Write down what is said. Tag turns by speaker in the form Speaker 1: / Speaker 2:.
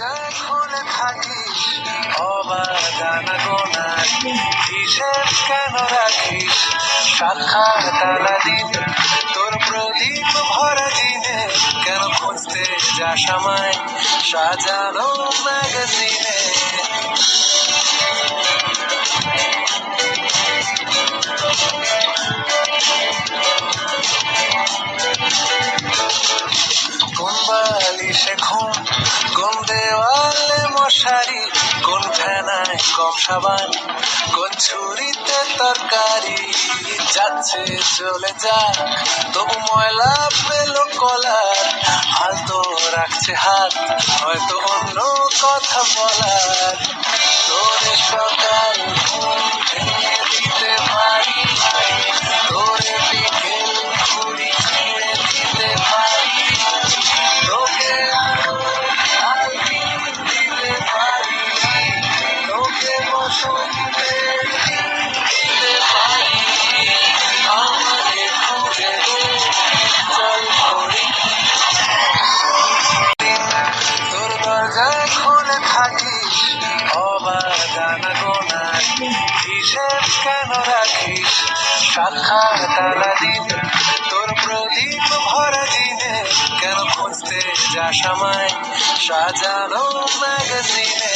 Speaker 1: দরজা খুলে থাকিস অবাধ আনাগোনার হিসেব কেন রাখিস শাখার তালা দিনে তোর প্রদীপ ভরা দিনে কেন খুঁজতে যাস আমায় সাজানো ম্যাগাজিনে কোন বালিশে ঘুম কোন দেওয়ালে মশারি কোন ফেনায় কম সাবান কোন ছুরিতে তরকারি যাচ্ছে চলে যাক তবু ময়লা পেলো কলার আলতো রাখছে হাত হয়তো অন্য কথা বলার তোরে সকাল ঘুম ভেঙে দিতে পারি তোরে বিকেল ঘুরি ছিঁড়ে দিতে পারি তোকে আলপি দিতে পারি তোকে বসন্তে দিতে পারি আমাকে খুঁজে দে চল করি তোর দরজা খুলে থাকিস অবাধ আনাগোনার হিসেব কেন রাখিস শাখার তালা দিনে তোর প্রদীপ ভরা দিনে কেন খুঁজতে যাস আমায় সাজানো ম্যাগাজিনে